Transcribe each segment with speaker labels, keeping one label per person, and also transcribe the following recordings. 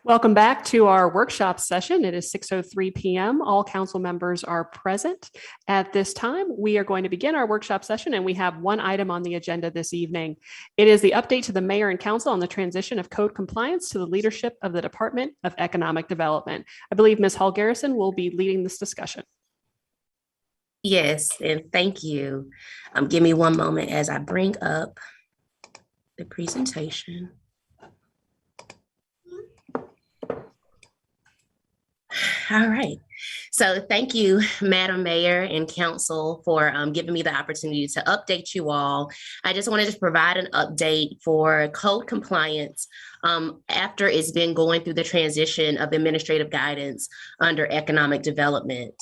Speaker 1: Welcome back to our workshop session. It is 6:03 p.m. All council members are present. At this time, we are going to begin our workshop session, and we have one item on the agenda this evening. It is the update to the mayor and council on the transition of code compliance to the leadership of the Department of Economic Development. I believe Ms. Hall Garrison will be leading this discussion.
Speaker 2: Yes, and thank you. Give me one moment as I bring up the presentation. All right. So thank you, Madam Mayor and Council, for giving me the opportunity to update you all. I just wanted to provide an update for code compliance after it's been going through the transition of administrative guidance under economic development.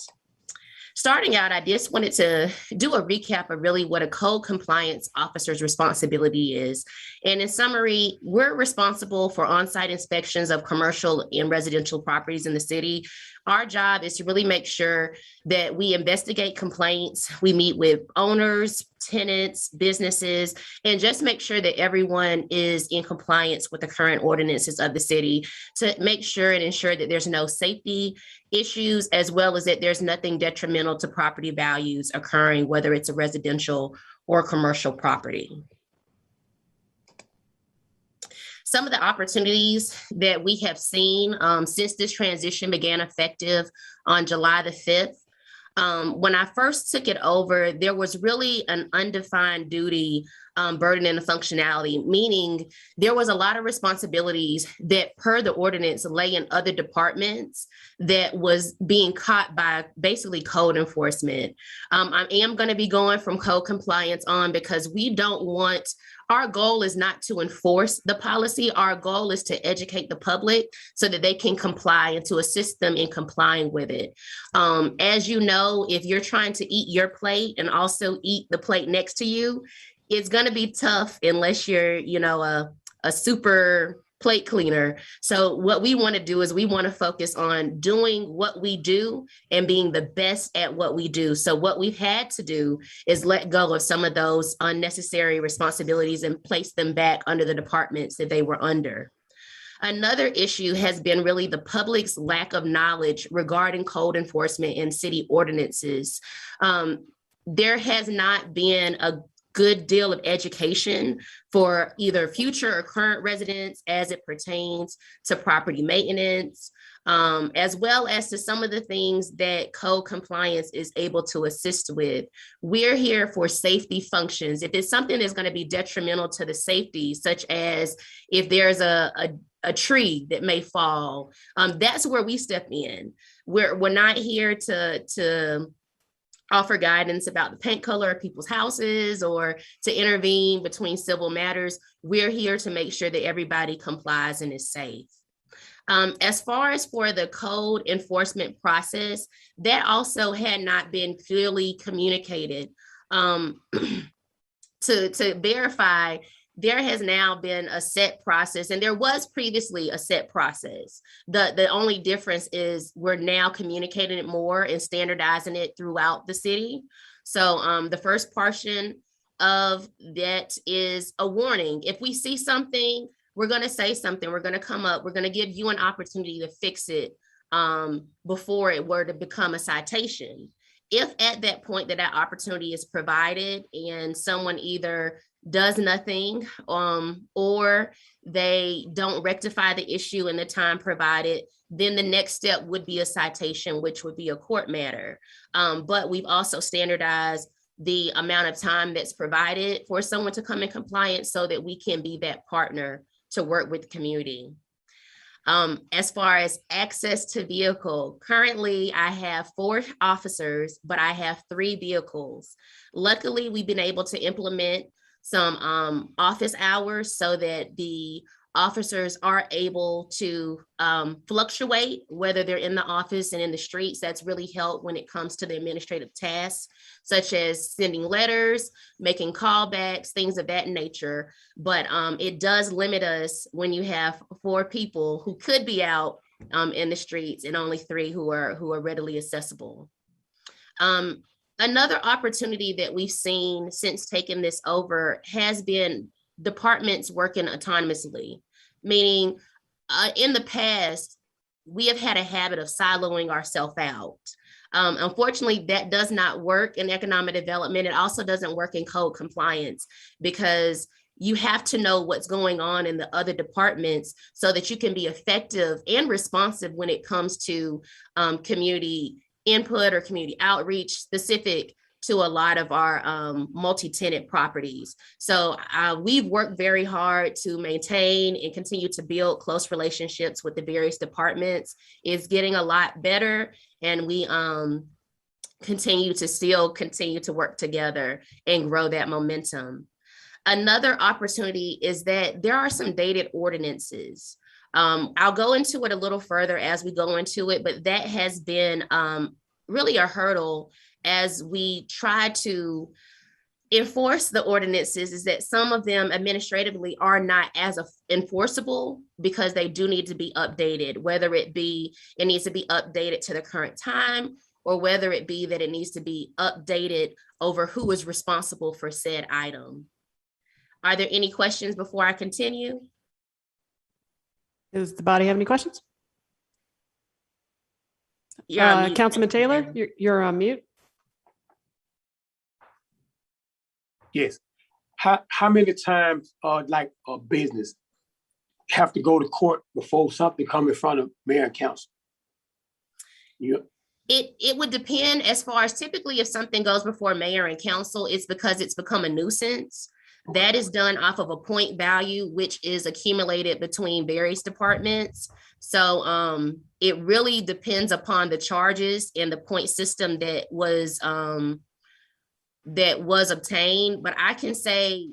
Speaker 2: Starting out, I just wanted to do a recap of really what a code compliance officer's responsibility is. And in summary, we're responsible for on-site inspections of commercial and residential properties in the city. Our job is to really make sure that we investigate complaints, we meet with owners, tenants, businesses, and just make sure that everyone is in compliance with the current ordinances of the city to make sure and ensure that there's no safety issues, as well as that there's nothing detrimental to property values occurring, whether it's a residential or commercial property. Some of the opportunities that we have seen since this transition began effective on July the 5th. When I first took it over, there was really an undefined duty burden and functionality, meaning there was a lot of responsibilities that per the ordinance lay in other departments that was being caught by basically code enforcement. I am going to be going from code compliance on because we don't want, our goal is not to enforce the policy. Our goal is to educate the public so that they can comply and to assist them in complying with it. As you know, if you're trying to eat your plate and also eat the plate next to you, it's going to be tough unless you're, a super plate cleaner. So what we want to do is we want to focus on doing what we do and being the best at what we do. So what we've had to do is let go of some of those unnecessary responsibilities and place them back under the departments that they were under. Another issue has been really the public's lack of knowledge regarding code enforcement and city ordinances. There has not been a good deal of education for either future or current residents as it pertains to property maintenance, as well as to some of the things that code compliance is able to assist with. We're here for safety functions. If it's something that's going to be detrimental to the safety, such as if there's a tree that may fall, that's where we step in. We're not here to offer guidance about the paint color of people's houses or to intervene between civil matters. We're here to make sure that everybody complies and is safe. As far as for the code enforcement process, that also had not been clearly communicated. To verify, there has now been a set process, and there was previously a set process. The only difference is we're now communicating it more and standardizing it throughout the city. So the first portion of that is a warning. If we see something, we're going to say something, we're going to come up, we're going to give you an opportunity to fix it before it were to become a citation. If at that point that opportunity is provided and someone either does nothing or they don't rectify the issue in the time provided, then the next step would be a citation, which would be a court matter. But we've also standardized the amount of time that's provided for someone to come in compliance so that we can be that partner to work with the community. As far as access to vehicle, currently I have 4 officers, but I have 3 vehicles. Luckily, we've been able to implement some office hours so that the officers are able to fluctuate whether they're in the office and in the streets. That's really helped when it comes to the administrative tasks, such as sending letters, making callbacks, things of that nature. But it does limit us when you have 4 people who could be out in the streets and only 3 who are readily accessible. Another opportunity that we've seen since taking this over has been departments working autonomously, meaning in the past, we have had a habit of siloing ourselves out. Unfortunately, that does not work in economic development. It also doesn't work in code compliance, because you have to know what's going on in the other departments so that you can be effective and responsive when it comes to community input or community outreach specific to a lot of our multi-tenant properties. So we've worked very hard to maintain and continue to build close relationships with the various departments. It's getting a lot better, and we continue to work together and grow that momentum. Another opportunity is that there are some dated ordinances. I'll go into it a little further as we go into it, but that has been really a hurdle as we try to enforce the ordinances, is that some of them administratively are not as enforceable because they do need to be updated, whether it needs to be updated to the current time, or whether it be that it needs to be updated over who is responsible for said item. Are there any questions before I continue?
Speaker 1: Does the body have any questions? Councilman Taylor, you're on mute.
Speaker 3: Yes. How many times like a business have to go to court before something come in front of mayor and council? Yeah.
Speaker 2: It would depend. As far as typically if something goes before mayor and council, it's because it's become a nuisance. That is done off of a point value, which is accumulated between various departments. So it really depends upon the charges and the point system that was obtained. But I can say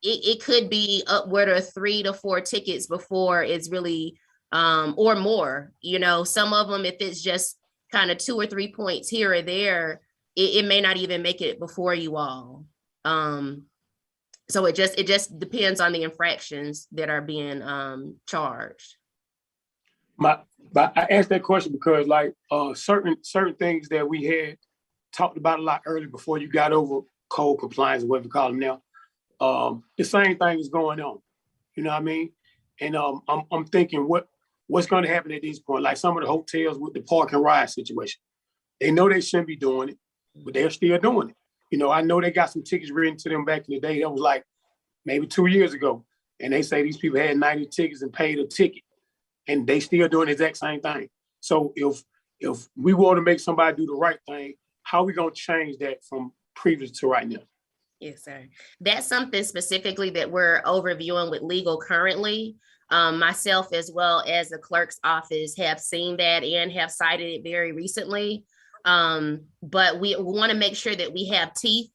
Speaker 2: it could be upward of 3 to 4 tickets before it's really or more. Some of them, if it's just kind of 2 or 3 points here or there, it may not even make it before you all. So it just depends on the infractions that are being charged.
Speaker 3: But I asked that question because like certain things that we had talked about a lot earlier before you got over code compliance, whatever you call them now, the same thing is going on. You know what I mean? And I'm thinking what's going to happen at this point? Like some of the hotels with the park and ride situation, they know they shouldn't be doing it, but they're still doing it. I know they got some tickets written to them back in the day. That was like maybe 2 years ago. And they say these people had 90 tickets and paid a ticket, and they still doing the exact same thing. So if we want to make somebody do the right thing, how are we going to change that from previous to right now?
Speaker 2: Yes, sir. That's something specifically that we're overviewing with legal currently. Myself, as well as the clerk's office, have seen that and have cited it very recently. But we want to make sure that we have teeth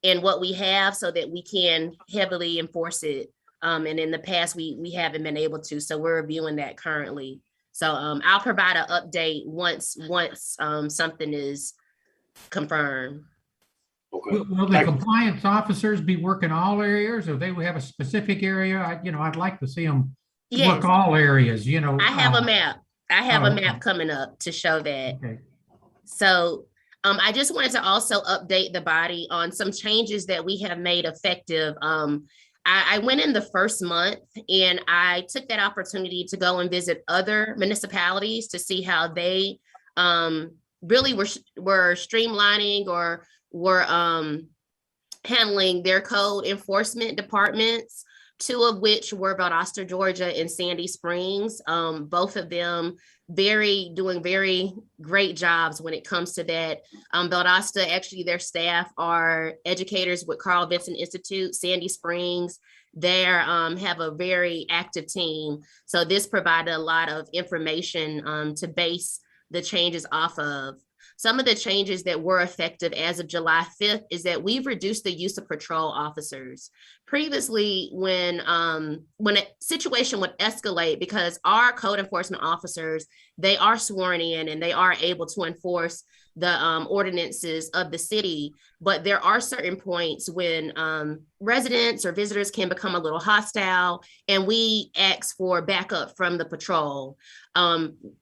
Speaker 2: in what we have so that we can heavily enforce it. And in the past, we haven't been able to. So we're reviewing that currently. So I'll provide an update once something is confirmed.
Speaker 3: Okay.
Speaker 4: Will the compliance officers be working all areas, or they will have a specific area? I'd like to see them work all areas.
Speaker 2: I have a map. I have a map coming up to show that.
Speaker 4: Okay.
Speaker 2: So I just wanted to also update the body on some changes that we have made effective. I went in the first month and I took that opportunity to go and visit other municipalities to see how they really were streamlining or were handling their code enforcement departments, 2 of which were Valdosta, Georgia, and Sandy Springs. Both of them doing very great jobs when it comes to that. Valdosta, actually, their staff are educators with Carl Vinson Institute. Sandy Springs, they have a very active team. So this provided a lot of information to base the changes off of. Some of the changes that were effective as of July 5th is that we've reduced the use of patrol officers. Previously, when a situation would escalate, because our code enforcement officers, they are sworn in and they are able to enforce the ordinances of the city, but there are certain points when residents or visitors can become a little hostile, and we ask for backup from the patrol.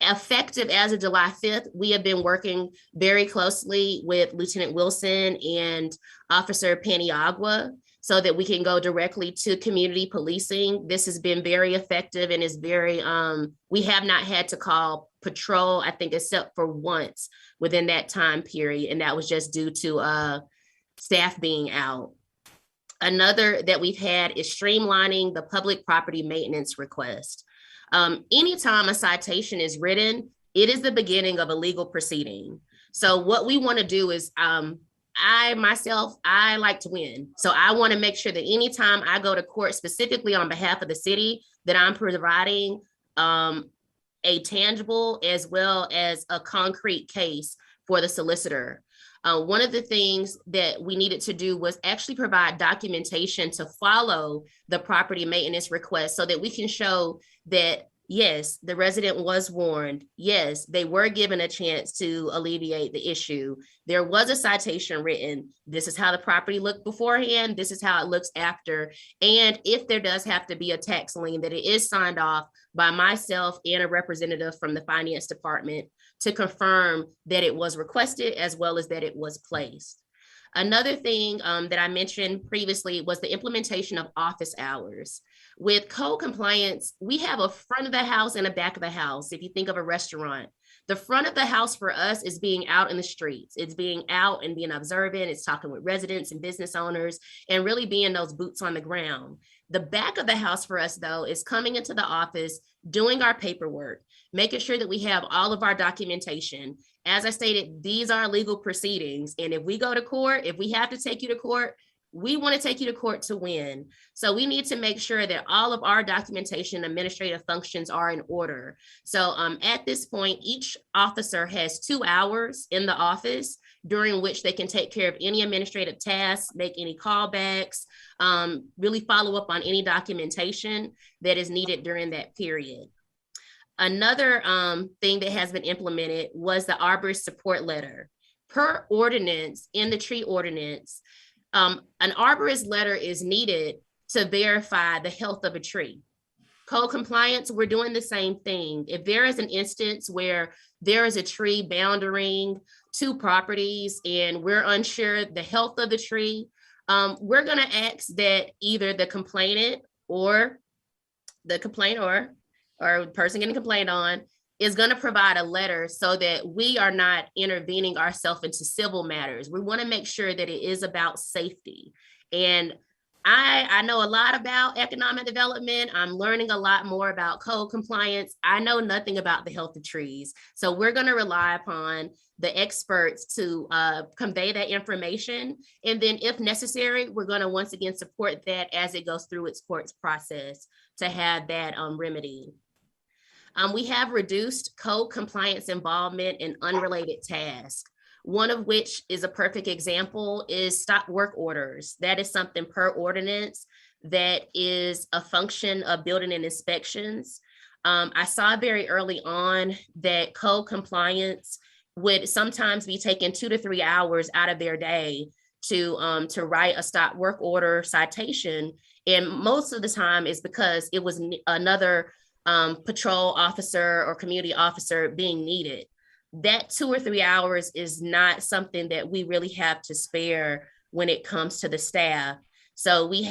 Speaker 2: Effective as of July 5th, we have been working very closely with Lieutenant Wilson and Officer Paniagua. so that we can go directly to community policing. This has been very effective and is very, we have not had to call patrol, I think, except for once within that time period. And that was just due to staff being out. Another that we've had is streamlining the public property maintenance request. Anytime a citation is written, it is the beginning of a legal proceeding. So what we want to do is, I like to win. So I want to make sure that anytime I go to court, specifically on behalf of the city, that I'm providing a tangible as well as a concrete case for the solicitor. One of the things that we needed to do was actually provide documentation to follow the property maintenance request so that we can show that, yes, the resident was warned. Yes, they were given a chance to alleviate the issue. There was a citation written. This is how the property looked beforehand. This is how it looks after. And if there does have to be a tax lien, that it is signed off by myself and a representative from the finance department to confirm that it was requested as well as that it was placed. Another thing that I mentioned previously was the implementation of office hours. With code compliance, we have a front of the house and a back of the house. If you think of a restaurant, the front of the house for us is being out in the streets. It's being out and being observant. It's talking with residents and business owners and really being those boots on the ground. The back of the house for us, though, is coming into the office, doing our paperwork, making sure that we have all of our documentation. As I stated, these are legal proceedings. And if we go to court, if we have to take you to court, we want to take you to court to win. So we need to make sure that all of our documentation, administrative functions are in order. So at this point, each officer has 2 hours in the office during which they can take care of any administrative tasks, make any callbacks, really follow up on any documentation that is needed during that period. Another thing that has been implemented was the arborist support letter. Per ordinance, in the tree ordinance, an arborist letter is needed to verify the health of a tree. Code compliance, we're doing the same thing. If there is an instance where there is a tree boundaring 2 properties and we're unsure the health of the tree, we're going to ask that either the complainant or the complainor or person getting complained on is going to provide a letter so that we are not intervening ourselves into civil matters. We want to make sure that it is about safety. And I know a lot about economic development. I'm learning a lot more about code compliance. I know nothing about the health of trees. So we're going to rely upon the experts to convey that information. And then if necessary, we're going to once again support that as it goes through its courts process to have that remedy. We have reduced code compliance involvement in unrelated tasks. One of which is a perfect example is stop work orders. That is something per ordinance that is a function of building and inspections. I saw very early on that code compliance would sometimes be taking 2 to 3 hours out of their day to write a stop work order citation. And most of the time is because it was another patrol officer or community officer being needed. That 2 or 3 hours is not something that we really have to spare when it comes to the staff. So we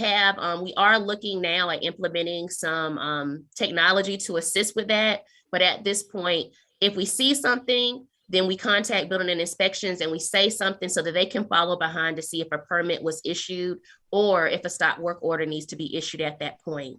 Speaker 2: are looking now at implementing some technology to assist with that. But at this point, if we see something, then we contact building and inspections and we say something so that they can follow behind to see if a permit was issued or if a stop work order needs to be issued at that point.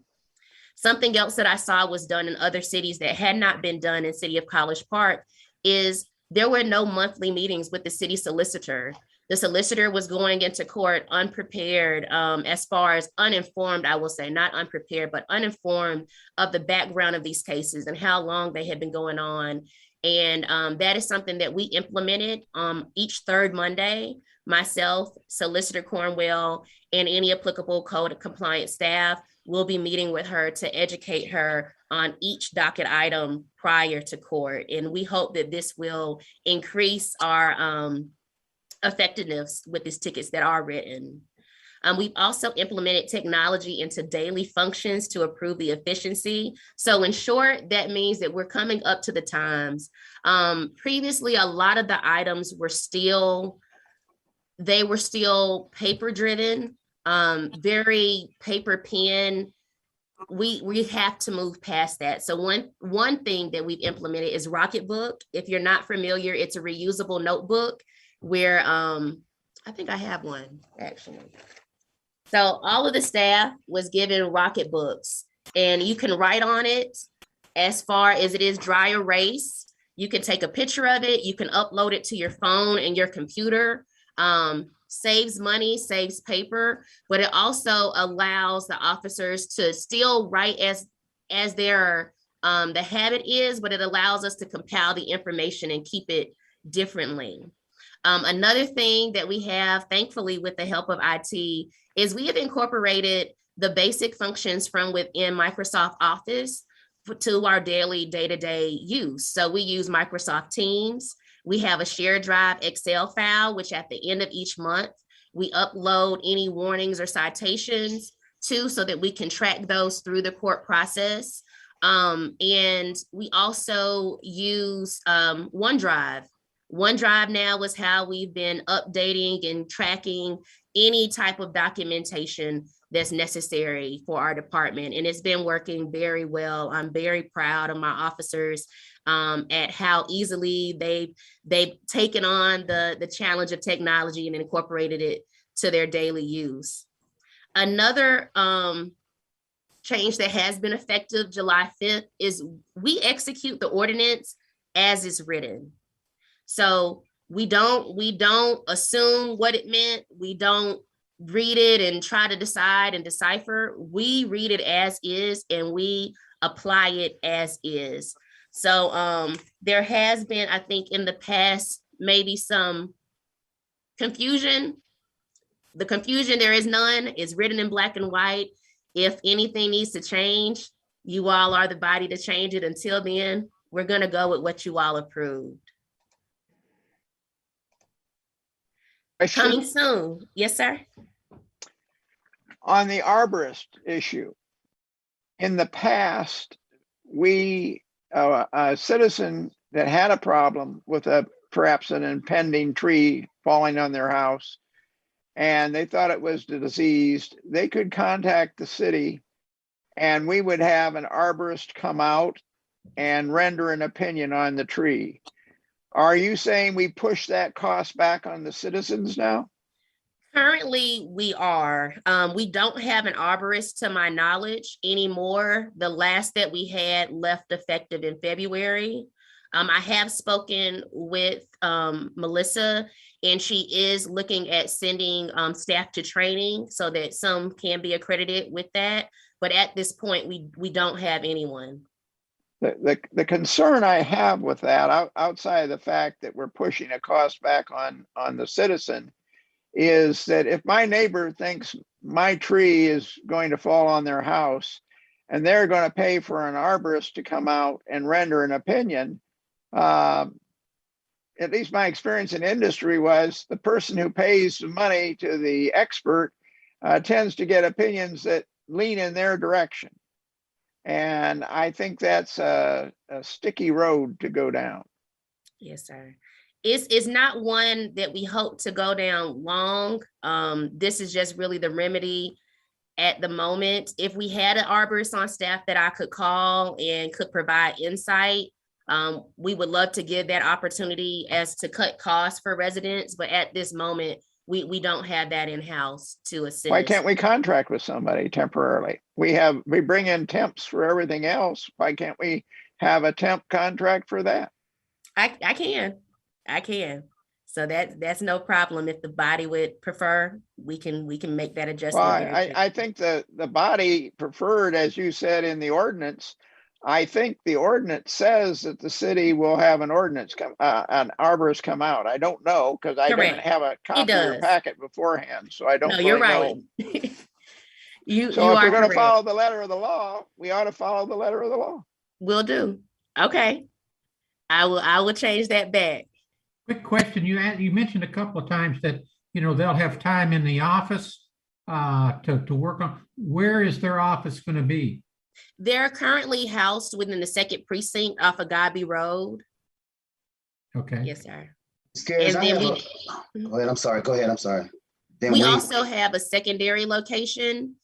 Speaker 2: Something else that I saw was done in other cities that had not been done in City of College Park is there were no monthly meetings with the city solicitor. The solicitor was going into court unprepared, as far as uninformed, I will say, not unprepared, but uninformed of the background of these cases and how long they had been going on. And that is something that we implemented each third Monday. Myself, Solicitor Cornwell, and any applicable code compliance staff will be meeting with her to educate her on each docket item prior to court. And we hope that this will increase our effectiveness with these tickets that are written. We've also implemented technology into daily functions to improve the efficiency. So in short, that means that we're coming up to the times. Previously, a lot of the items were still paper driven. very paper pen. We have to move past that. So one thing that we've implemented is Rocketbook. If you're not familiar, it's a reusable notebook where I think I have one actually. So all of the staff was given Rocketbooks, and you can write on it as far as it is dry erase. You can take a picture of it. You can upload it to your phone and your computer. Saves money, saves paper, but it also allows the officers to still write as their the habit is, but it allows us to compile the information and keep it differently. Another thing that we have, thankfully, with the help of IT, is we have incorporated the basic functions from within Microsoft Office to our daily day-to-day use. So we use Microsoft Teams. We have a shared drive Excel file, which at the end of each month, we upload any warnings or citations to, so that we can track those through the court process. And we also use OneDrive. OneDrive now is how we've been updating and tracking any type of documentation that's necessary for our department. And it's been working very well. I'm very proud of my officers at how easily they've taken on the challenge of technology and incorporated it to their daily use. Another change that has been effective July 5th is we execute the ordinance as it's written. So we don't assume what it meant. We don't read it and try to decide and decipher. We read it as is and we apply it as is. So there has been, I think, in the past, maybe some confusion. The confusion, there is none. It's written in black and white. If anything needs to change, you all are the body to change it. Until then, we're going to go with what you all approved. Coming soon. Yes, sir.
Speaker 5: On the arborist issue, in the past, a citizen that had a problem with perhaps an impending tree falling on their house, and they thought it was diseased, they could contact the city and we would have an arborist come out and render an opinion on the tree. Are you saying we push that cost back on the citizens now?
Speaker 2: Currently, we are. We don't have an arborist to my knowledge anymore. The last that we had left effective in February. I have spoken with Melissa, and she is looking at sending staff to training so that some can be accredited with that. But at this point, we don't have anyone.
Speaker 5: The concern I have with that, outside of the fact that we're pushing a cost back on the citizen, is that if my neighbor thinks my tree is going to fall on their house and they're going to pay for an arborist to come out and render an opinion, at least my experience in industry was the person who pays the money to the expert tends to get opinions that lean in their direction. And I think that's a sticky road to go down.
Speaker 2: Yes, sir. It's not one that we hope to go down long. This is just really the remedy at the moment. If we had an arborist on staff that I could call and could provide insight, we would love to give that opportunity as to cut costs for residents. But at this moment, we don't have that in-house to assist.
Speaker 5: Why can't we contract with somebody temporarily? We bring in temps for everything else. Why can't we have a temp contract for that?
Speaker 2: I can. So that's no problem. If the body would prefer, we can make that adjustment.
Speaker 5: Well, I think the body preferred, as you said in the ordinance. I think the ordinance says that the city will have an arborist come out. I don't know because I didn't have a copy of your packet beforehand, so I don't. No, you're right. So if we're going to follow the letter of the law, we ought to follow the letter of the law.
Speaker 2: Will do. Okay, I will change that back.
Speaker 4: Quick question. You mentioned a couple of times that they'll have time in the office to work on. Where is their office going to be?
Speaker 2: They're currently housed within the 2nd precinct off of Godby Road.
Speaker 4: Okay.
Speaker 2: Yes, sir.
Speaker 6: Go ahead. I'm sorry. Then
Speaker 2: We also have a secondary location.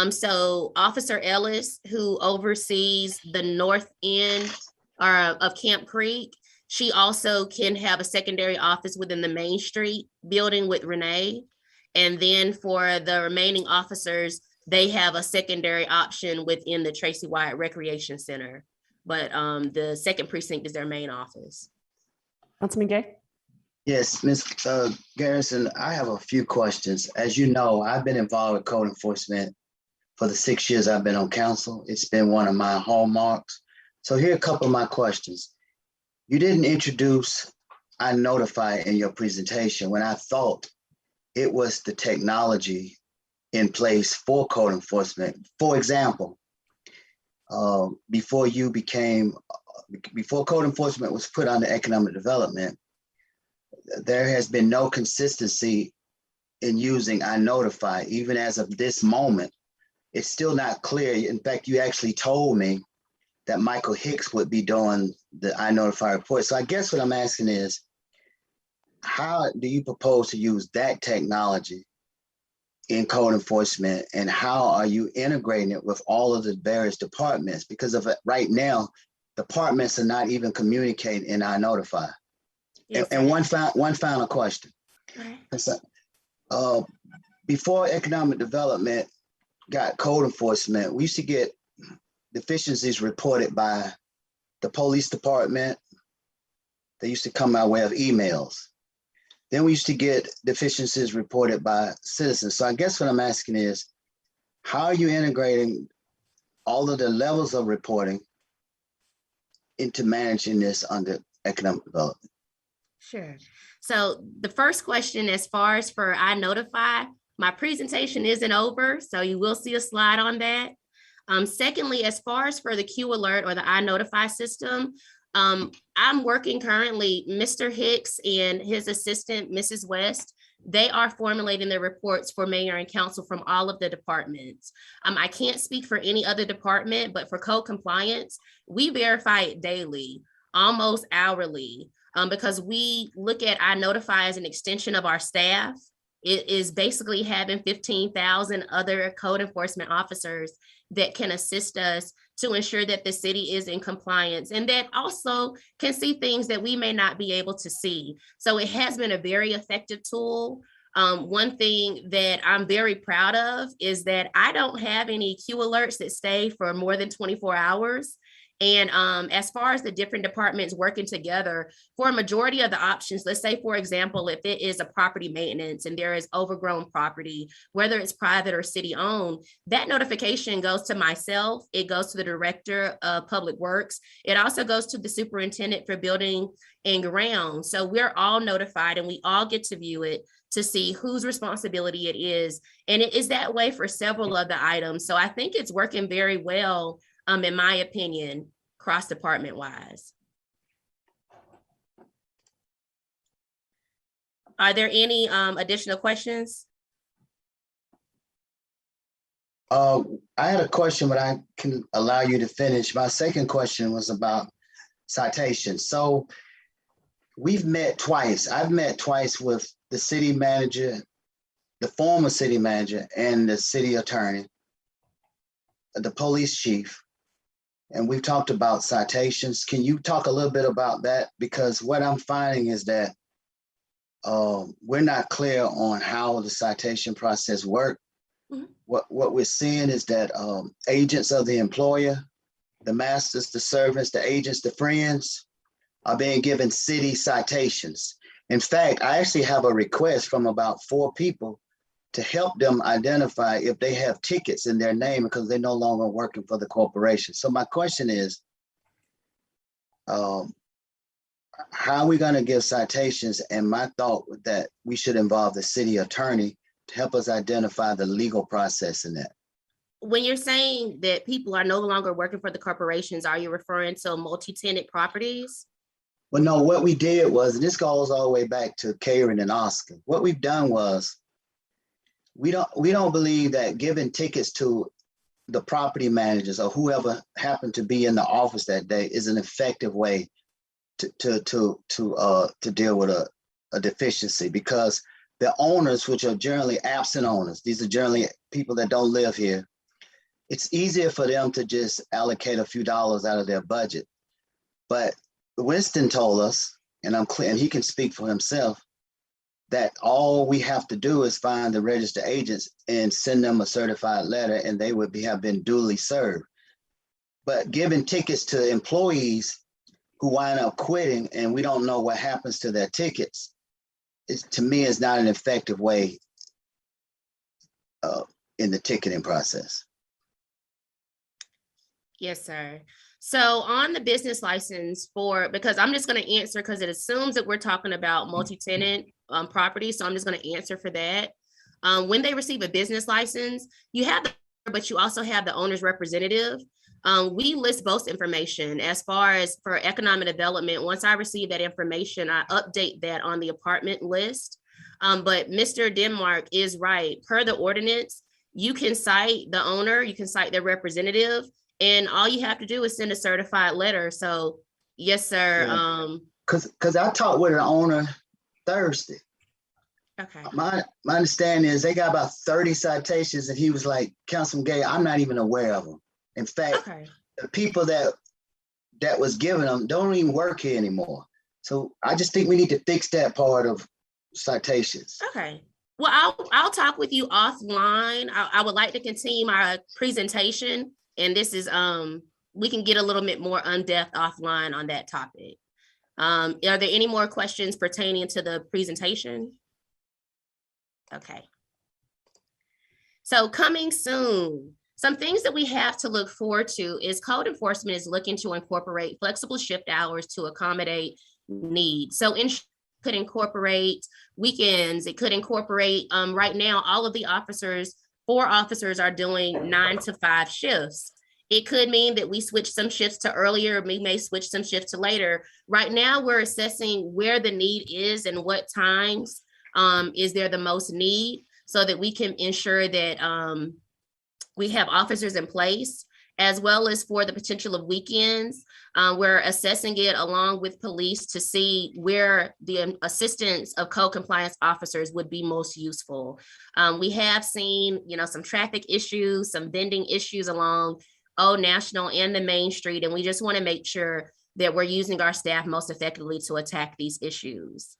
Speaker 2: So Officer Ellis, who oversees the north end of Camp Creek, she also can have a secondary office within the Main Street building with Renee. And then for the remaining officers, they have a secondary option within the Tracy Wyatt Recreation Center. But the second precinct is their main office.
Speaker 1: Councilman Gay?
Speaker 6: Yes, Ms. Garrison, I have a few questions. As you know, I've been involved with code enforcement for the 6 years I've been on council. It's been one of my hallmarks. So here are a couple of my questions. You didn't introduce I Notify in your presentation when I thought it was the technology in place for code enforcement. For example, before code enforcement was put under economic development, there has been no consistency in using I Notify. Even as of this moment, it's still not clear. In fact, you actually told me that Michael Hicks would be doing the I Notify report. So I guess what I'm asking is, how do you propose to use that technology in code enforcement, and how are you integrating it with all of the various departments? Because of it, right now, departments are not even communicating in I Notify.
Speaker 2: Yes,
Speaker 6: And one final question.
Speaker 2: okay.
Speaker 6: Before economic development got code enforcement, we used to get deficiencies reported by the police department. They used to come our way of emails. Then we used to get deficiencies reported by citizens. So I guess what I'm asking is, how are you integrating all of the levels of reporting into managing this under economic development?
Speaker 2: Sure. So the first question, as far as for I Notify, my presentation isn't over, so you will see a slide on that. Secondly, as far as for the Q Alert or the I Notify system, I'm working currently, Mr. Hicks and his assistant, Mrs. West, they are formulating the reports for mayor and council from all of the departments. I can't speak for any other department, but for code compliance, we verify it daily, almost hourly, because we look at I Notify as an extension of our staff. It is basically having 15,000 other code enforcement officers that can assist us to ensure that the city is in compliance, and that also can see things that we may not be able to see. So it has been a very effective tool. One thing that I'm very proud of is that I don't have any Q alerts that stay for more than 24 hours. And as far as the different departments working together, for a majority of the options, let's say, for example, if it is a property maintenance and there is overgrown property, whether it's private or city owned, that notification goes to myself. It goes to the director of public works. It also goes to the superintendent for building and ground. So we're all notified and we all get to view it to see whose responsibility it is. And it is that way for several of the items. So I think it's working very well, in my opinion, cross department wise. Are there any additional questions?
Speaker 6: I had a question, but I can allow you to finish. My second question was about citations. So we've met twice. I've met twice with the city manager, the former city manager, and the city attorney, the police chief. And we've talked about citations. Can you talk a little bit about that? Because what I'm finding is that we're not clear on how the citation process works. Mm-hmm. What we're seeing is that agents of the employer, the masters, the servants, the agents, the friends are being given city citations. In fact, I actually have a request from about 4 people to help them identify if they have tickets in their name because they're no longer working for the corporation. So my question is, how are we going to give citations? And my thought that we should involve the city attorney to help us identify the legal process in that.
Speaker 2: When you're saying that people are no longer working for the corporations, are you referring to multi-tenant properties?
Speaker 6: Well, no, what we did was, and this goes all the way back to Karen and Oscar. What we've done was, we don't believe that giving tickets to the property managers or whoever happened to be in the office that day is an effective way to deal with a deficiency, because the owners, which are generally absent owners, these are generally people that don't live here, it's easier for them to just allocate a few dollars out of their budget. But Winston told us, and I'm clear, and he can speak for himself, that all we have to do is find the registered agents and send them a certified letter, and they would have been duly served. But giving tickets to employees who wind up quitting and we don't know what happens to their tickets, to me, is not an effective way in the ticketing process.
Speaker 2: Yes, sir. So on the business license because I'm just going to answer because it assumes that we're talking about multi-tenant properties. So I'm just going to answer for that. When they receive a business license, you have but you also have the owner's representative. We list both information as far as for economic development. Once I receive that information, I update that on the apartment list. But Mr. Denmark is right. Per the ordinance, you can cite the owner, you can cite their representative, and all you have to do is send a certified letter. So yes, sir.
Speaker 6: Yeah. Because I talked with an owner Thursday.
Speaker 2: Okay.
Speaker 6: My understanding is they got about 30 citations, and he was like, Councilman Gay, I'm not even aware of them. In fact,
Speaker 2: Okay.
Speaker 6: the people that was giving them don't even work here anymore. So I just think we need to fix that part of citations.
Speaker 2: Okay. Well, I'll talk with you offline. I would like to continue my presentation, and this is we can get a little bit more in-depth offline on that topic. Are there any more questions pertaining to the presentation? Okay. So coming soon, some things that we have to look forward to is code enforcement is looking to incorporate flexible shift hours to accommodate needs. So could incorporate weekends. It could incorporate, right now, all of the officers, 4 officers are doing 9 to 5 shifts. It could mean that we switch some shifts to earlier, we may switch some shifts to later. Right now, we're assessing where the need is and what times is there the most need so that we can ensure that we have officers in place, as well as for the potential of weekends. We're assessing it along with police to see where the assistance of code compliance officers would be most useful. We have seen, some traffic issues, some vending issues along Old National and the Main Street, and we just want to make sure that we're using our staff most effectively to attack these issues.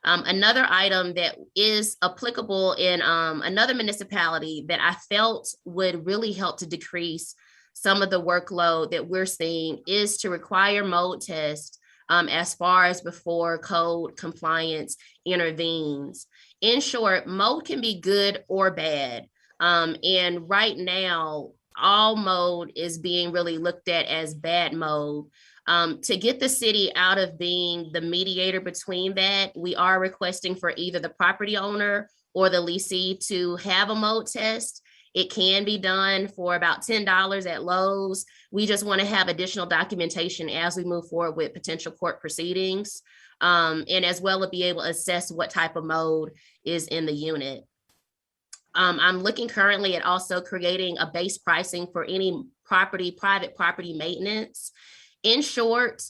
Speaker 2: Another item that is applicable in another municipality that I felt would really help to decrease some of the workload that we're seeing is to require mode tests as far as before code compliance intervenes. In short, mode can be good or bad. And right now, all mode is being really looked at as bad mode. To get the city out of being the mediator between that, we are requesting for either the property owner or the leasee to have a mode test. It can be done for about $10 at Lowe's. We just want to have additional documentation as we move forward with potential court proceedings, and as well as be able to assess what type of mode is in the unit. I'm looking currently at also creating a base pricing for any private property maintenance. In short,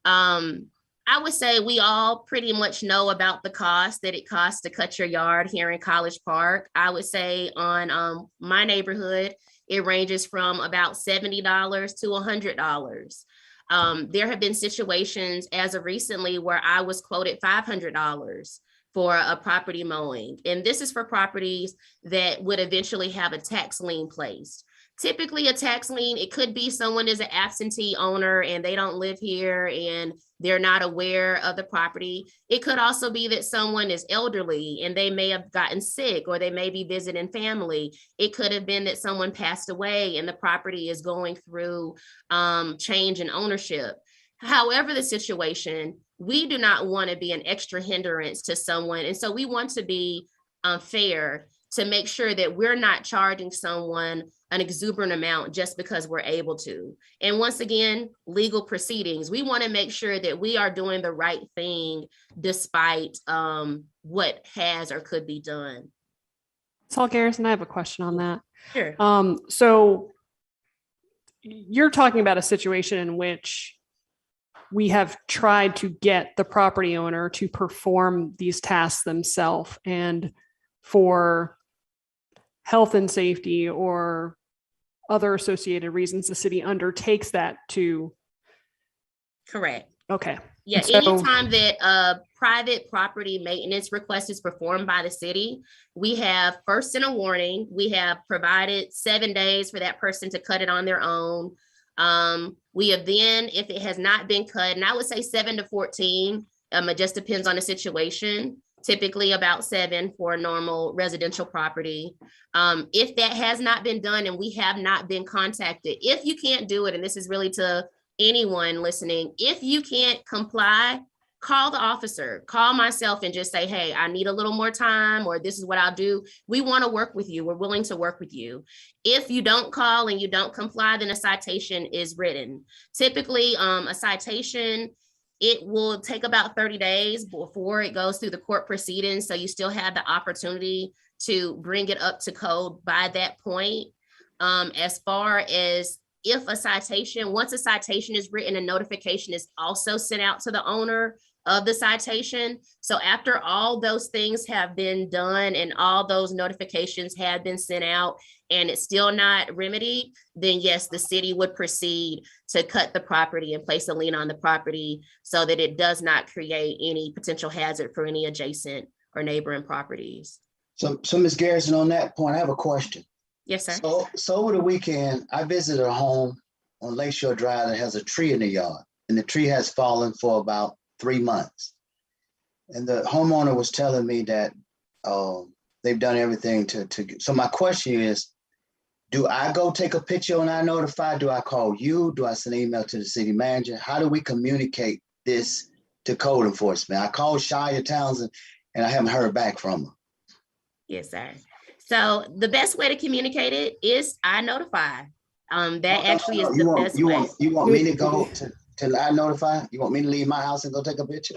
Speaker 2: I would say we all pretty much know about the cost that it costs to cut your yard here in College Park. I would say on my neighborhood, it ranges from about $70 to $100. There have been situations as of recently where I was quoted $500 for a property mowing. And this is for properties that would eventually have a tax lien placed. Typically a tax lien, it could be someone is an absentee owner and they don't live here and they're not aware of the property. It could also be that someone is elderly and they may have gotten sick or they may be visiting family. It could have been that someone passed away and the property is going through change in ownership. However the situation, we do not want to be an extra hindrance to someone. And so we want to be fair to make sure that we're not charging someone an exuberant amount just because we're able to. And once again, legal proceedings, we want to make sure that we are doing the right thing despite what has or could be done.
Speaker 1: Saul Garrison, I have a question on that.
Speaker 2: Sure.
Speaker 1: So you're talking about a situation in which we have tried to get the property owner to perform these tasks themselves, and for health and safety or other associated reasons, the city undertakes that to.
Speaker 2: Correct.
Speaker 1: Okay.
Speaker 2: Yeah,
Speaker 1: So-
Speaker 2: anytime that a private property maintenance request is performed by the city, we have first in a warning. We have provided 7 days for that person to cut it on their own. We have then, if it has not been cut, and I would say 7 to 14, it just depends on the situation. Typically about 7 for a normal residential property. If that has not been done and we have not been contacted, if you can't do it, and this is really to anyone listening, if you can't comply, call the officer, call myself and just say, hey, I need a little more time, or this is what I'll do. We want to work with you. We're willing to work with you. If you don't call and you don't comply, then a citation is written. Typically, a citation, it will take about 30 days before it goes through the court proceedings. So you still have the opportunity to bring it up to code by that point. As far as if a citation, once a citation is written, a notification is also sent out to the owner of the citation. So after all those things have been done and all those notifications have been sent out and it's still not remedied, then yes, the city would proceed to cut the property and place a lien on the property so that it does not create any potential hazard for any adjacent or neighboring properties.
Speaker 6: So Ms. Garrison, on that point, I have a question.
Speaker 2: Yes, sir.
Speaker 6: So over the weekend, I visited a home on Lakeshore Drive that has a tree in the yard, and the tree has fallen for about 3 months. And the homeowner was telling me that they've done everything to. So my question is, do I go take a picture and I notify? Do I call you? Do I send an email to the city manager? How do we communicate this to code enforcement? I called Shia Townsend and I haven't heard back from her.
Speaker 2: Yes, sir. So the best way to communicate it is I notify. That actually is the best way.
Speaker 6: You want me to go to I notify? You want me to leave my house and go take a picture?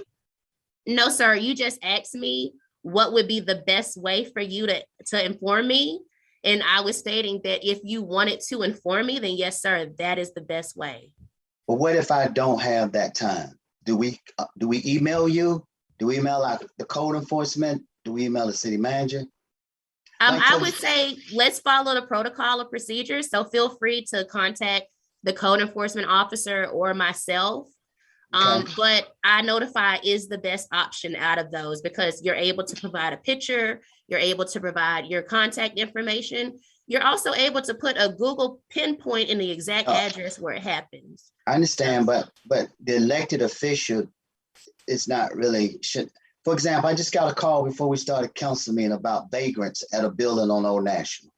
Speaker 2: No, sir. You just asked me what would be the best way for you to inform me. And I was stating that if you wanted to inform me, then yes, sir, that is the best way.
Speaker 6: But what if I don't have that time? Do we email you? Do we email the code enforcement? Do we email the city manager?
Speaker 2: I would say let's follow the protocol of procedures. So feel free to contact the code enforcement officer or myself.
Speaker 6: Okay.
Speaker 2: But I notify is the best option out of those because you're able to provide a picture, you're able to provide your contact information. You're also able to put a Google pinpoint in the exact address where it happens.
Speaker 6: I understand, but the elected official is not really should. For example, I just got a call before we started council meeting about vagrants at a building on Old National.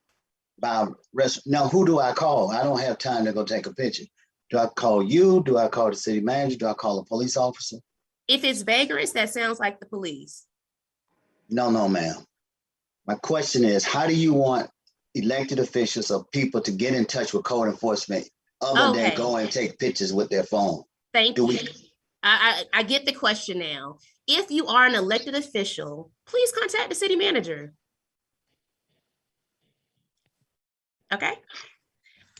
Speaker 6: Now, who do I call? I don't have time to go take a picture. Do I call you? Do I call the city manager? Do I call a police officer?
Speaker 2: If it's vagrants, that sounds like the police.
Speaker 6: No, ma'am. My question is, how do you want elected officials or people to get in touch with code enforcement other than go and take pictures with their phone?
Speaker 2: Thank you. I get the question now. If you are an elected official, please contact the city manager. Okay.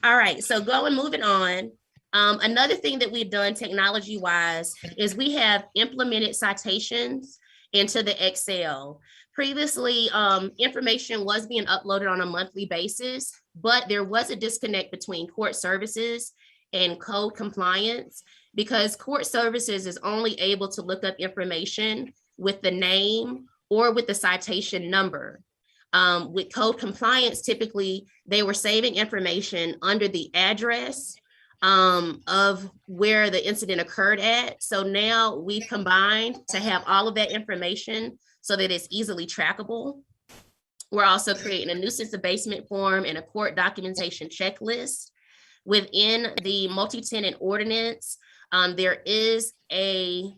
Speaker 2: All right. So moving on. Another thing that we've done technology-wise is we have implemented citations into the Excel. Previously, information was being uploaded on a monthly basis, but there was a disconnect between court services and code compliance because court services is only able to look up information with the name or with the citation number. With code compliance, typically they were saving information under the address of where the incident occurred at. So now we've combined to have all of that information so that it's easily trackable. We're also creating a nuisance abasement form and a court documentation checklist. Within the multi-tenant ordinance, there is a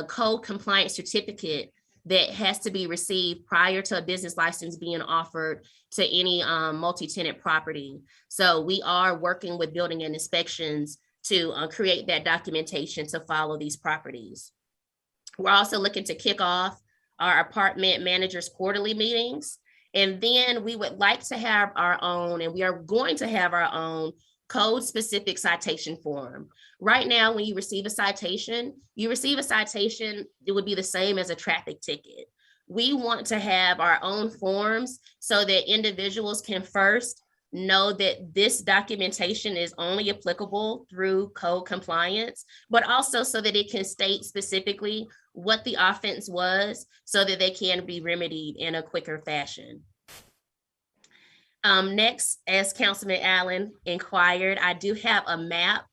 Speaker 2: code compliance certificate that has to be received prior to a business license being offered to any multi-tenant property. So we are working with building and inspections to create that documentation to follow these properties. We're also looking to kick off our apartment managers quarterly meetings. And then we would like to have our own, and we are going to have our own code-specific citation form. Right now, when you receive a citation, it would be the same as a traffic ticket. We want to have our own forms so that individuals can first know that this documentation is only applicable through code compliance, but also so that it can state specifically what the offense was so that they can be remedied in a quicker fashion. Next, as Councilman Allen inquired, I do have a map.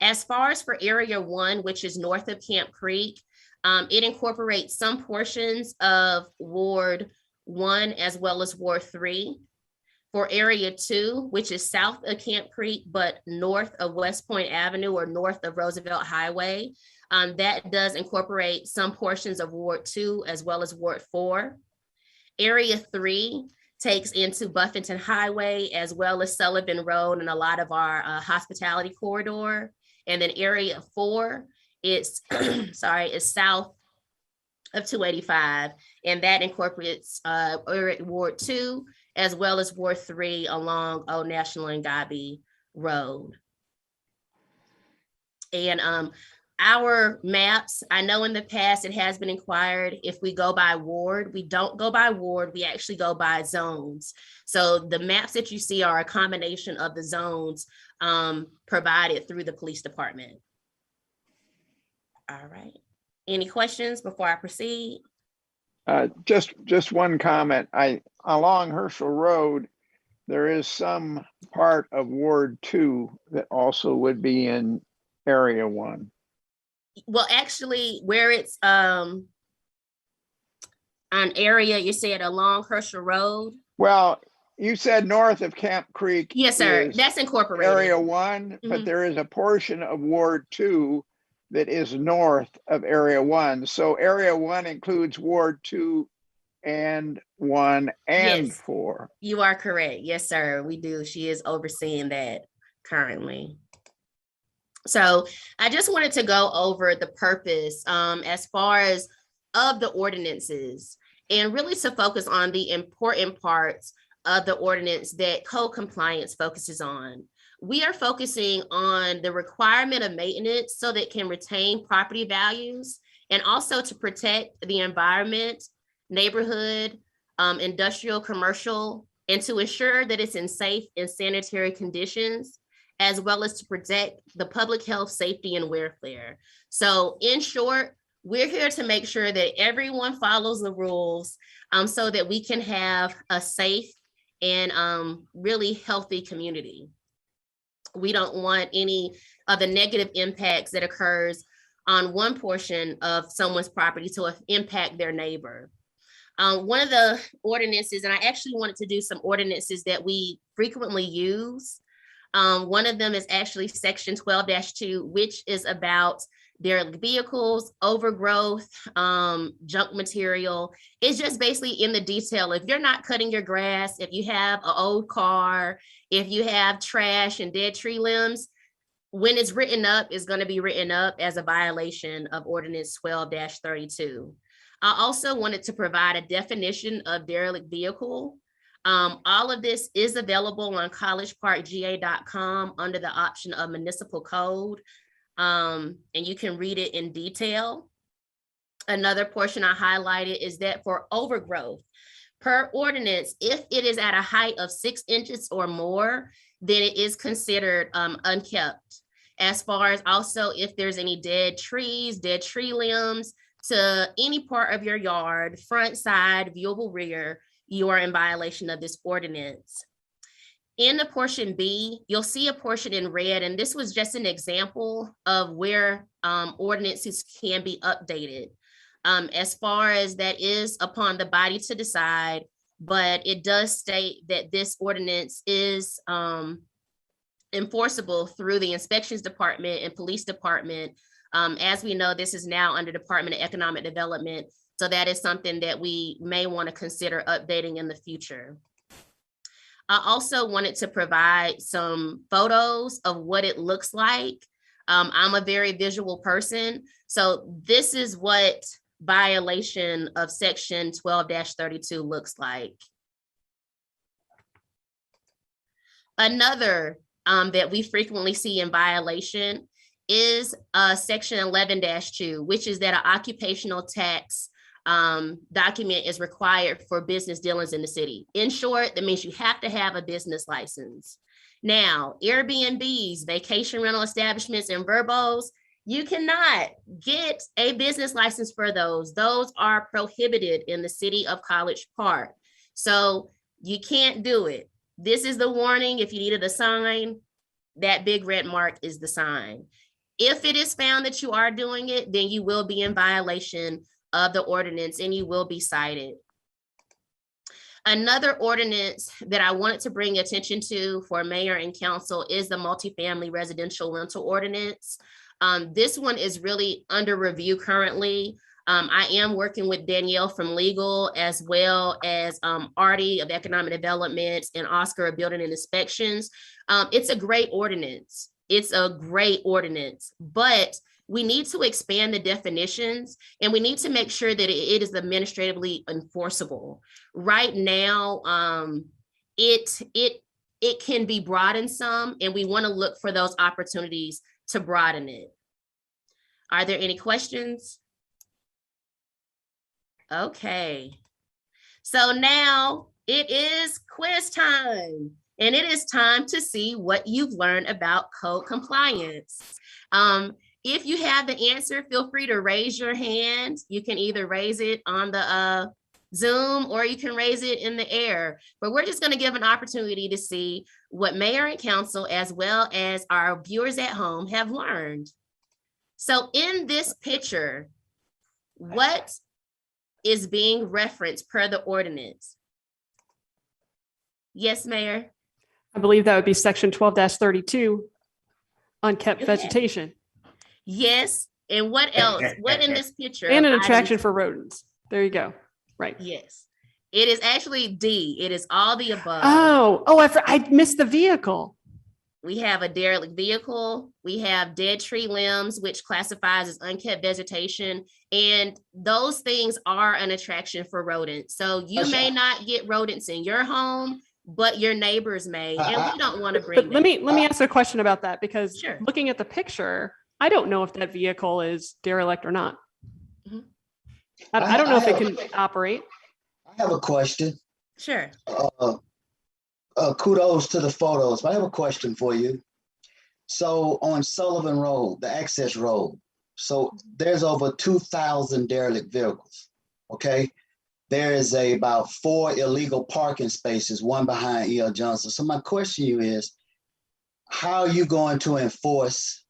Speaker 2: As far as for Area 1, which is north of Camp Creek, it incorporates some portions of Ward 1 as well as Ward 3. For Area 2, which is south of Camp Creek, but north of West Point Avenue or north of Roosevelt Highway, that does incorporate some portions of Ward 2 as well as Ward 4. Area 3 takes into Buffington Highway as well as Sullivan Road and a lot of our hospitality corridor. And then Area 4 is, is south of 285, and that incorporates Ward 2 as well as Ward 3 along Old National and Gabi Road. And our maps, I know in the past it has been inquired if we go by ward. We don't go by ward, we actually go by zones. So the maps that you see are a combination of the zones provided through the police department. All right. Any questions before I proceed?
Speaker 5: Just one comment. Along Herschel Road, there is some part of Ward 2 that also would be in Area 1.
Speaker 2: Well, actually, where it's an area, you said along Herschel Road?
Speaker 5: Well, you said north of Camp Creek.
Speaker 2: Yes, sir. That's incorporated.
Speaker 5: Area 1, but there is a portion of Ward 2 that is north of Area 1. So Area 1 includes Ward 2 and 1 and
Speaker 2: Yes.
Speaker 5: 4.
Speaker 2: You are correct. Yes, sir. We do. She is overseeing that currently. So I just wanted to go over the purpose as far as of the ordinances and really to focus on the important parts of the ordinance that code compliance focuses on. We are focusing on the requirement of maintenance so that it can retain property values and also to protect the environment, neighborhood, industrial, commercial, and to ensure that it's in safe and sanitary conditions, as well as to protect the public health, safety, and welfare. So in short, we're here to make sure that everyone follows the rules so that we can have a safe and really healthy community. We don't want any of the negative impacts that occurs on one portion of someone's property to impact their neighbor. One of the ordinances, and I actually wanted to do some ordinances that we frequently use. One of them is actually section 12-2, which is about derelict vehicles, overgrowth, junk material. It's just basically in the detail. If you're not cutting your grass, if you have an old car, if you have trash and dead tree limbs, when it's written up, it's going to be written up as a violation of Ordinance 12-32. I also wanted to provide a definition of derelict vehicle. All of this is available on collegeparkga.com under the option of municipal code, and you can read it in detail. Another portion I highlighted is that for overgrowth, per ordinance, if it is at a height of 6 inches or more, then it is considered unkept. As far as also if there's any dead trees, dead tree limbs to any part of your yard, front, side, viewable rear, you are in violation of this ordinance. In the portion B, you'll see a portion in red, and this was just an example of where ordinances can be updated. As far as that is upon the body to decide, but it does state that this ordinance is enforceable through the inspections department and police department. As we know, this is now under Department of Economic Development. So that is something that we may want to consider updating in the future. I also wanted to provide some photos of what it looks like. I'm a very visual person. So this is what violation of section 12-32 looks like. Another that we frequently see in violation is section 11-2, which is that an occupational tax document is required for business dealings in the city. In short, that means you have to have a business license. Now, Airbnbs, vacation rental establishments, and verbos, you cannot get a business license for those. Those are prohibited in the city of College Park. So you can't do it. This is the warning. If you needed a sign, that big red mark is the sign. If it is found that you are doing it, then you will be in violation of the ordinance and you will be cited. Another ordinance that I wanted to bring attention to for mayor and council is the multifamily residential rental ordinance. This one is really under review currently. I am working with Danielle from legal, as well as Artie of economic development and Oscar of building and inspections. It's a great ordinance. It's a great ordinance, but we need to expand the definitions and we need to make sure that it is administratively enforceable. Right now, it can be broadened some, and we want to look for those opportunities to broaden it. Are there any questions? Okay. So now it is quiz time, and it is time to see what you've learned about code compliance. If you have the answer, feel free to raise your hand. You can either raise it on the Zoom or you can raise it in the air, but we're just going to give an opportunity to see what mayor and council, as well as our viewers at home, have learned. So in this picture, what is being referenced per the ordinance? Yes, Mayor?
Speaker 1: I believe that would be section 12-32, unkept vegetation.
Speaker 2: Yes, and what else? What in this picture?
Speaker 1: And an attraction for rodents. There you go. Right.
Speaker 2: Yes, it is actually D. It is all the above.
Speaker 1: I missed the vehicle.
Speaker 2: We have a derelict vehicle. We have dead tree limbs, which classifies as unkept vegetation. And those things are an attraction for rodents. So you may not get rodents in your home, but your neighbors may, and we don't want to bring
Speaker 1: But let me ask a question about that, because
Speaker 2: Sure.
Speaker 1: looking at the picture, I don't know if that vehicle is derelict or not.
Speaker 2: Mhm.
Speaker 1: I don't know if it can operate.
Speaker 6: I have a question.
Speaker 2: Sure.
Speaker 6: Kudos to the photos, but I have a question for you. So on Sullivan Road, the access road, so there's over 2,000 derelict vehicles, okay? There is about 4 illegal parking spaces, one behind E.L. Johnson. So my question to you is, how are you going to enforce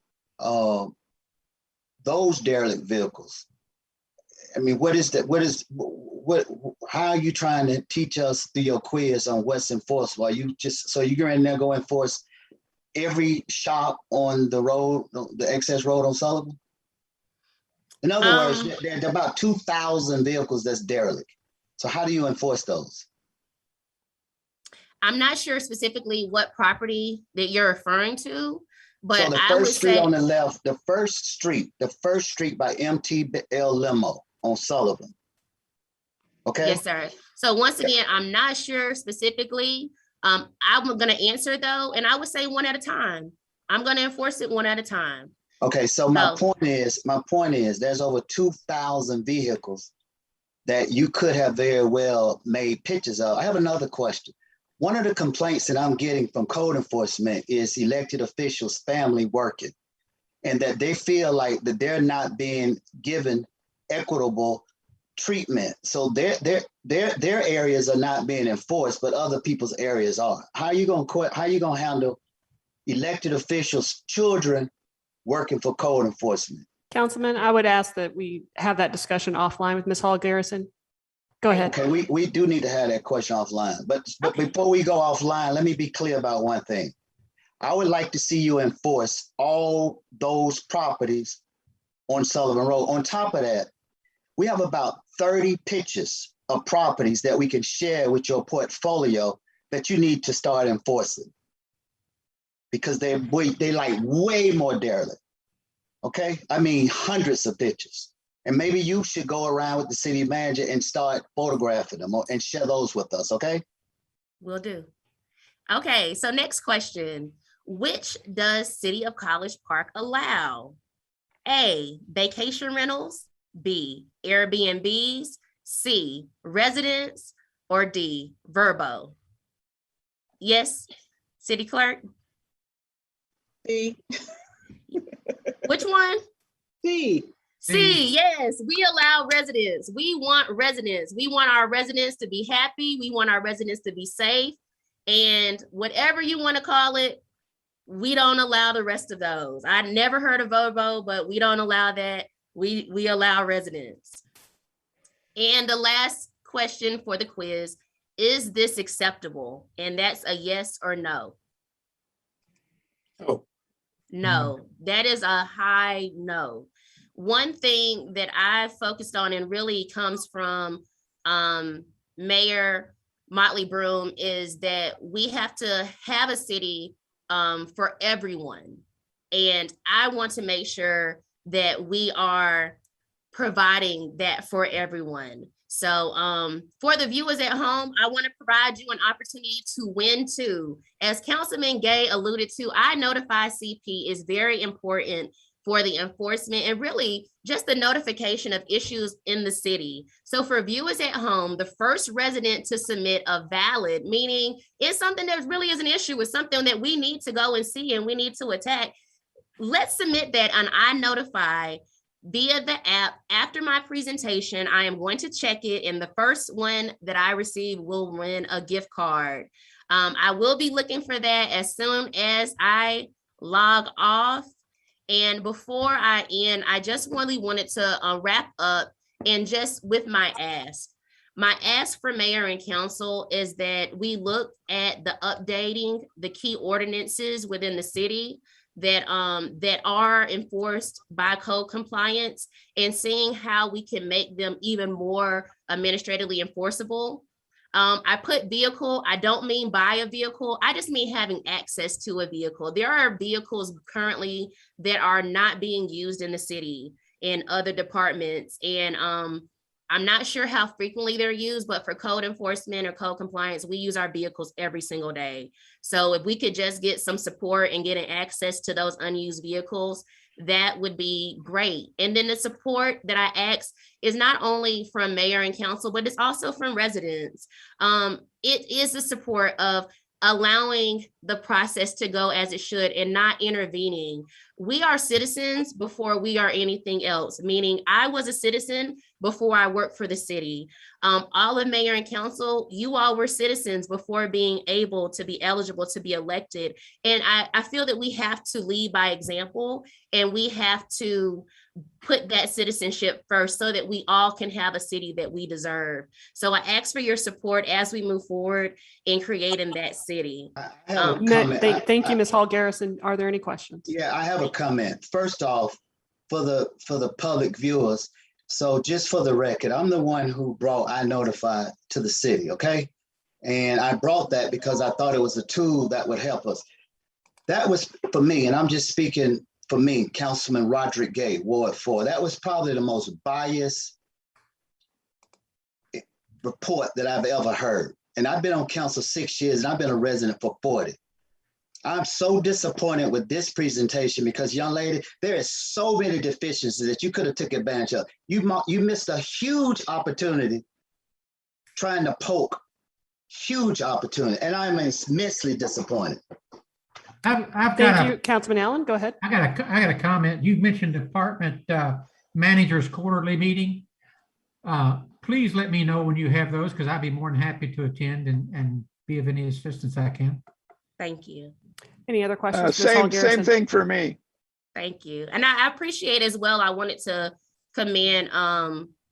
Speaker 6: those derelict vehicles? I mean, how are you trying to teach us through your quiz on what's enforceable? So you're going to go enforce every shop on the road, the access road on Sullivan? In other words, there are about 2,000 vehicles that's derelict. So how do you enforce those?
Speaker 2: I'm not sure specifically what property that you're referring to, but
Speaker 6: so the
Speaker 2: I would
Speaker 6: first street
Speaker 2: say
Speaker 6: on the left, the first street by MTL Limo on Sullivan. Okay.
Speaker 2: Yes, sir. So once again, I'm not sure specifically. I'm going to answer though, and I would say one at a time. I'm going to enforce it one at a time.
Speaker 6: Okay. So my point is there's over 2,000 vehicles that you could have very well made pictures of. I have another question. One of the complaints that I'm getting from code enforcement is elected officials' family working, and that they feel like that they're not being given equitable treatment. So their areas are not being enforced, but other people's areas are. How are you gonna handle elected officials' children working for code enforcement?
Speaker 1: Councilman, I would ask that we have that discussion offline with Ms. Hall Garrison. Go ahead.
Speaker 6: Okay, we do need to have that question offline, but before we go offline, let me be clear about one thing. I would like to see you enforce all those properties on Sullivan Road. On top of that, we have about 30 pictures of properties that we can share with your portfolio that you need to start enforcing, because they like way more derelict. Okay, I mean hundreds of pictures, and maybe you should go around with the city manager and start photographing them and share those with us. Okay,
Speaker 2: Will do. Okay, so next question. Which does City of College Park allow? A, vacation rentals, B, Airbnbs, C, residents, or D, Verbo? Yes, City Clerk?
Speaker 7: C.
Speaker 2: Which one?
Speaker 7: C.
Speaker 2: C, yes, we allow residents. We want residents. We want our residents to be happy. We want our residents to be safe. And whatever you want to call it, we don't allow the rest of those. I never heard of Vovo, but we don't allow that. We allow residents. And the last question for the quiz, is this acceptable? And that's a yes or no.
Speaker 3: Oh,
Speaker 2: No, that is a high no. One thing that I focused on and really comes from Mayor Motley Broom is that we have to have a city for everyone. And I want to make sure that we are providing that for everyone. So for the viewers at home, I want to provide you an opportunity to win too. As Councilman Gay alluded to, I Notify CP is very important for the enforcement and really just the notification of issues in the city. So for viewers at home, the first resident to submit a valid, meaning it's something that really is an issue, it's something that we need to go and see and we need to attack, let's submit that on I Notify via the app. After my presentation, I am going to check it, and the first one that I receive will win a gift card. I will be looking for that as soon as I log off. And before I end, I just really wanted to wrap up and just with my ask. My ask for mayor and council is that we look at the updating the key ordinances within the city that are enforced by code compliance and seeing how we can make them even more administratively enforceable. I put vehicle, I don't mean buy a vehicle, I just mean having access to a vehicle. There are vehicles currently that are not being used in the city in other departments. And I'm not sure how frequently they're used, but for code enforcement or code compliance, we use our vehicles every single day. So if we could just get some support and getting access to those unused vehicles, that would be great. And then the support that I ask is not only from mayor and council, but it's also from residents. It is the support of allowing the process to go as it should and not intervening. We are citizens before we are anything else, meaning I was a citizen before I worked for the city. All of mayor and council, you all were citizens before being able to be eligible to be elected. And I feel that we have to lead by example, and we have to put that citizenship first so that we all can have a city that we deserve. So I ask for your support as we move forward in creating that city.
Speaker 6: I have a comment.
Speaker 1: Thank you, Ms. Hall Garrison. Are there any questions?
Speaker 6: Yeah, I have a comment. First off, for the public viewers, so just for the record, I'm the one who brought I Notify to the city, okay? And I brought that because I thought it was a tool that would help us. That was for me, and I'm just speaking for me, Councilman Roderick Gay, Ward 4. That was probably the most biased report that I've ever heard. And I've been on council 6 years, and I've been a resident for 40. I'm so disappointed with this presentation because, young lady, there is so many deficiencies that you could have took advantage of. You missed a huge opportunity trying to poke, huge opportunity, and I'm immensely disappointed.
Speaker 1: Thank you, Councilman Allen. Go ahead.
Speaker 4: I got a comment. You mentioned department managers quarterly meeting. Please let me know when you have those, because I'd be more than happy to attend and be of any assistance I can.
Speaker 2: Thank you.
Speaker 1: Any other questions? Ms. Hall
Speaker 5: Same
Speaker 1: Garrison?
Speaker 5: thing for me.
Speaker 2: Thank you. And I appreciate as well, I wanted to commend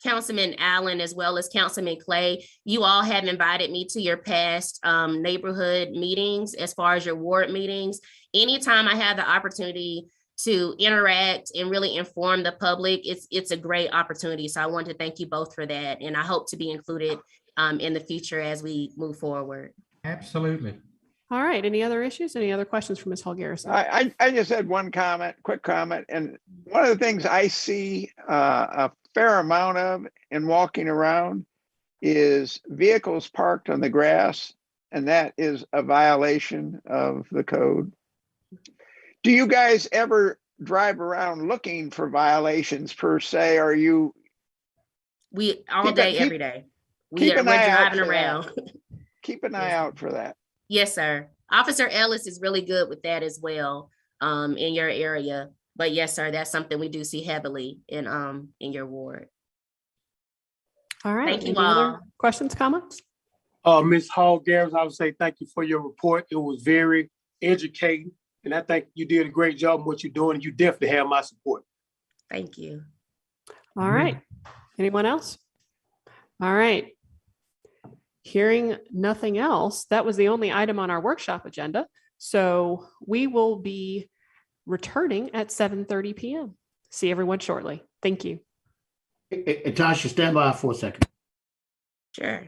Speaker 2: Councilman Allen as well as Councilman Clay. You all have invited me to your past neighborhood meetings as far as your ward meetings. Anytime I have the opportunity to interact and really inform the public, it's a great opportunity. So I want to thank you both for that. And I hope to be included in the future as we move forward.
Speaker 4: Absolutely.
Speaker 1: All right. Any other issues? Any other questions from Ms. Hall Garrison?
Speaker 5: I just had one comment, quick comment. And one of the things I see a fair amount of in walking around is vehicles parked on the grass, and that is a violation of the code. do you guys ever drive around looking for violations per se? Are you?
Speaker 2: We all
Speaker 5: Keep it-
Speaker 2: day,
Speaker 5: keep-
Speaker 2: every day.
Speaker 5: keep
Speaker 2: We're
Speaker 5: an eye out
Speaker 2: driving
Speaker 5: for that.
Speaker 2: around.
Speaker 5: Keep an eye
Speaker 2: Yes.
Speaker 5: out for that.
Speaker 2: Yes, sir. Officer Ellis is really good with that as well, in your area. But yes, sir, that's something we do see heavily in your ward.
Speaker 1: All right.
Speaker 2: Thank you
Speaker 1: Any other
Speaker 2: all.
Speaker 1: questions, comments?
Speaker 3: Ms. Hall Garris, I would say thank you for your report. It was very educating, and I think you did a great job in what you're doing. You definitely have my support.
Speaker 2: Thank you.
Speaker 1: All right. Anyone else? All right. Hearing nothing else, that was the only item on our workshop agenda. So we will be returning at 7:30 p.m. See everyone shortly. Thank you.
Speaker 8: Tasha, stand by for a second.
Speaker 2: Sure.